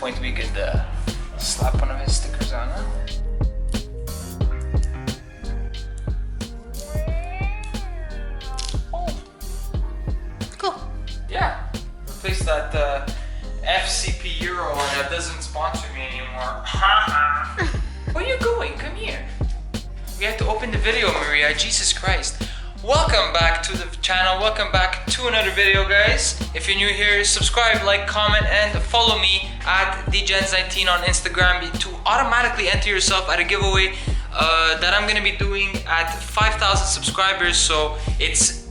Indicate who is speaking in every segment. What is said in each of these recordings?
Speaker 1: point we could slap one of his stickers on, huh? Oh.
Speaker 2: Cool.
Speaker 1: Yeah. Replace that FCP Euro one that doesn't sponsor me anymore. Where are you going? Come here. We have to open the video, Maria. Jesus Christ. Welcome back to the channel. Welcome back to another video, guys. If you're new here, subscribe, like, comment, and follow me at DJens19 on Instagram to automatically enter yourself at a giveaway that I'm gonna be doing at 5,000 subscribers. So it's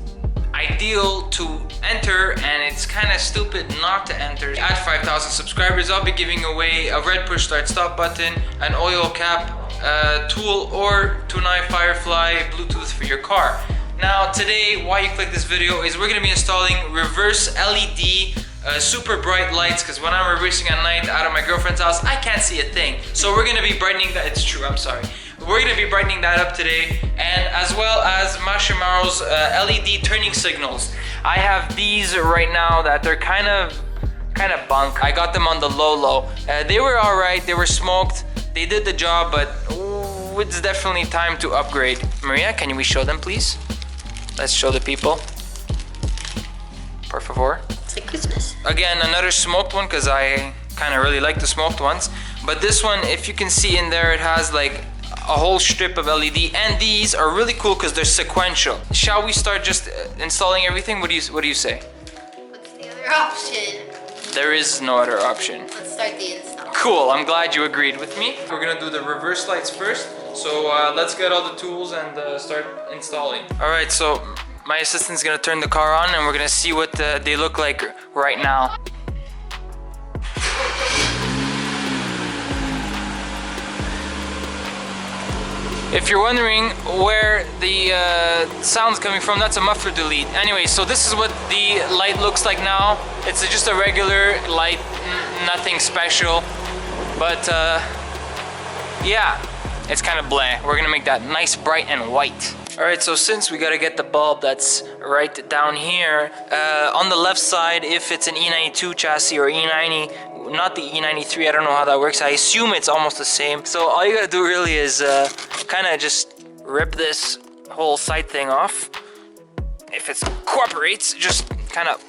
Speaker 1: ideal to enter, and it's kind of stupid not to enter. At 5,000 subscribers, I'll be giving away a red push start stop button, an oil cap tool, or Tunai Firefly Bluetooth for your car. Now today, why you click this video is we're going to be installing reverse LED super bright lights, because when I'm reversing at night out of my girlfriend's house, I can't see a thing. So we're going to be brightening that. It's true, I'm sorry. We're going to be brightening that up today, and as well as Mashimarho's LED turning signals. I have these right now that they're kind of bunk. I got them on the low. They were alright, they were smoked, they did the job, but it's definitely time to upgrade. Maria, can we show them, please? Let's show the people. Por favor.
Speaker 2: It's like Christmas.
Speaker 1: Again, another smoked one, because I kind of really like the smoked ones. But this one, if you can see in there, it has like a whole strip of LED, and these are really cool because they're sequential. Shall we start just installing everything? What do you say?
Speaker 2: What's the other option?
Speaker 1: There is no other option.
Speaker 2: Let's start the install.
Speaker 1: Cool, I'm glad you agreed with me. We're gonna do the reverse lights first. So let's get all the tools and start installing. All right, so my assistant's gonna turn the car on, and we're gonna see what they look like right now. If you're wondering where the sound's coming from, that's a muffler delete. Anyway, so this is what the light looks like now. It's just a regular light, nothing special. But yeah, it's kind of blah. We're gonna make that nice, bright, and white. All right, so since we gotta get the bulb that's right down here, on the left side, if it's an E92 chassis or E90, not the E93, I don't know how that works. I assume it's almost the same. So all you gotta do really is kind of just rip this whole side thing off. If it cooperates, just kind of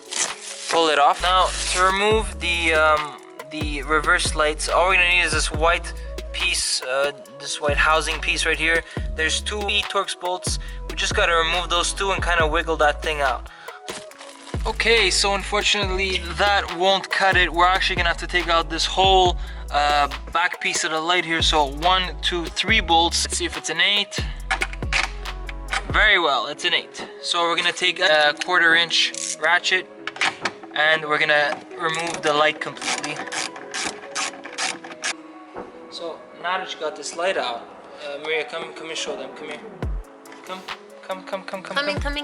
Speaker 1: pull it off. Now, to remove the reverse lights, all we're gonna need is this white piece, this white housing piece right here. There's two Torx bolts. We just gotta remove those two and kind of wiggle that thing out. Okay, so unfortunately that won't cut it. We're actually gonna have to take out this whole back piece of the light here. So 1, 2, 3 bolts. Let's see if it's an 8. Very well, it's an 8. So we're gonna take a 1/4 inch ratchet, and we're gonna remove the light completely. So now that you got this light out, Maria, come and show them. Come here. Come.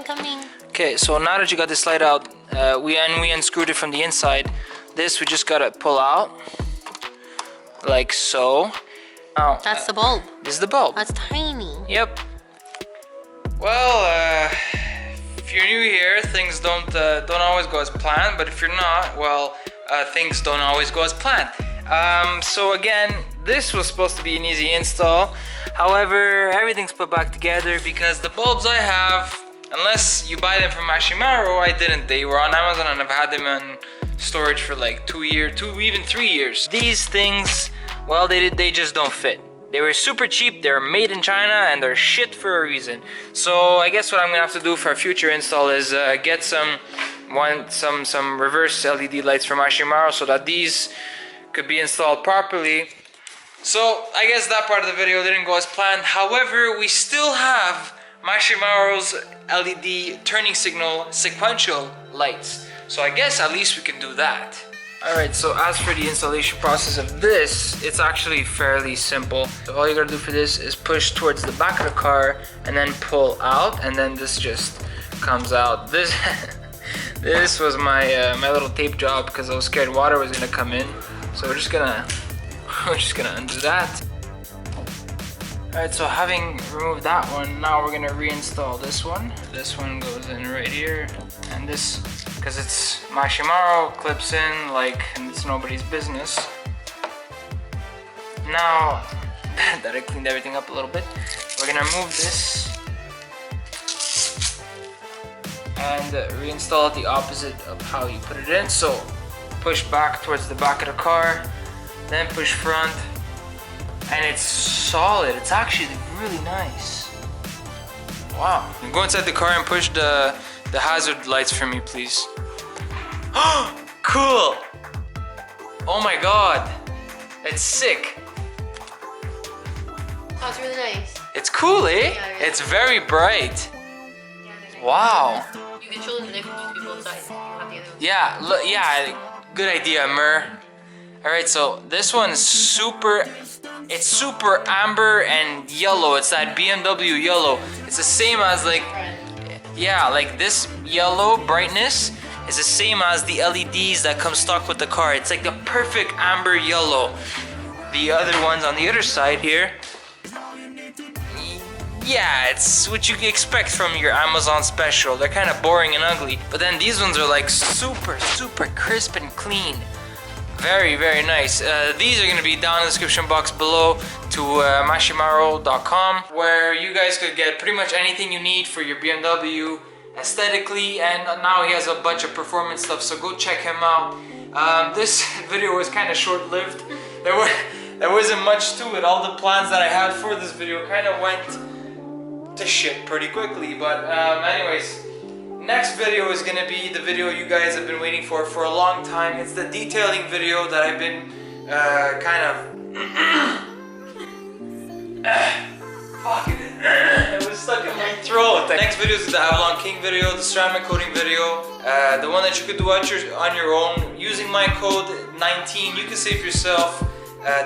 Speaker 2: Coming.
Speaker 1: Okay, so now that you got this light out, we unscrewed it from the inside. This we just gotta pull out, like so. Now,
Speaker 2: That's the bulb.
Speaker 1: This is the bulb.
Speaker 2: That's tiny.
Speaker 1: Yep. Well, if you're new here, things don't always go as planned. But if you're not, well, things don't always go as planned. So again, this was supposed to be an easy install. However, everything's put back together because the bulbs I have, unless you buy them from Mashimarho, I didn't. They were on Amazon, and I've had them in storage for like 2 years, even 3 years. These things, well, they just don't fit. They were super cheap, they're made in China, and they're shit for a reason. So I guess what I'm gonna have to do for a future install is get some reverse LED lights from Mashimarho so that these could be installed properly. So I guess that part of the video didn't go as planned. However, we still have Mashimarho's LED turning signal sequential lights. So I guess at least we can do that. Alright, so as for the installation process of this, it's actually fairly simple. So all you gotta do for this is push towards the back of the car and then pull out, and then this just comes out. This was my my little tape job because I was scared water was gonna come in. So we're just gonna undo that. Alright, so having removed that one, now we're gonna reinstall this one. This one goes in right here, and this, because it's Mashimarho, clips in like it's nobody's business. Now that I cleaned everything up a little bit, we're gonna remove this and reinstall it the opposite of how you put it in. So push back towards the back of the car, then push front, and it's solid. It's actually really nice. Wow. Go inside the car and push the hazard lights for me, please. Cool. Oh my god. It's sick.
Speaker 2: Oh, it's really nice.
Speaker 1: It's cool, eh?
Speaker 2: Yeah, really.
Speaker 1: It's very bright.
Speaker 2: Yeah,
Speaker 1: Wow.
Speaker 2: you can show them the difference between both sides. Have the other one.
Speaker 1: Yeah, look, yeah, good idea, Mer. Alright, so this one's super, it's super amber and yellow. It's that BMW yellow. It's the same as like, yeah, like this yellow brightness is the same as the LEDs that come stock with the car. It's like the perfect amber yellow. The other ones on the other side here, yeah, it's what you expect from your Amazon special. They're kind of boring and ugly. But then these ones are like super, super crisp and clean. Very, very nice. These are going to be down in the description box below to Mashimarho.com, where you guys could get pretty much anything you need for your BMW aesthetically. And now he has a bunch of performance stuff, so go check him out. This video was kind of short-lived. There wasn't much to it. All the plans that I had for this video kind of went to shit pretty quickly, but anyways, next video is gonna be the video you guys have been waiting for a long time. It's the detailing video that I've been kind of fuck it, it was stuck in my throat. The next video is the Avalon King video, the ceramic coating video, the one that you could do on your own. Using my code 19, you can save yourself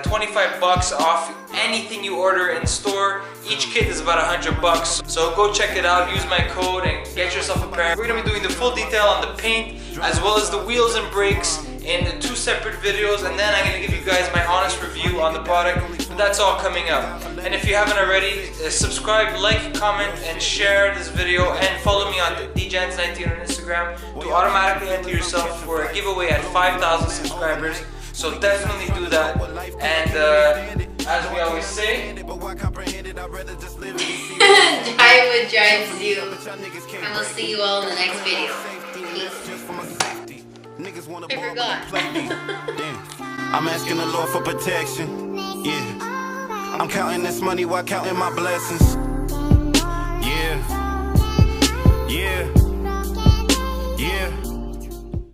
Speaker 1: 25 bucks off anything you order in store. Each kit is about 100 bucks. So go check it out, use my code and get yourself a pair. We're gonna be doing the full detail on the paint as well as the wheels and brakes in the 2 separate videos, and then I'm gonna give you guys my honest review on the product. But that's all coming up. And if you haven't already, subscribe, like, comment, and share this video, and follow me on DJans19 on Instagram to automatically enter yourself for a giveaway at 5,000 subscribers. So definitely do that. And as we always say,
Speaker 2: Drive what drives you. And we'll see you all in the next video. Peace. I forgot.
Speaker 3: I'm asking the Lord for protection. Yeah. I'm counting this money while counting my blessings. Yeah. Yeah.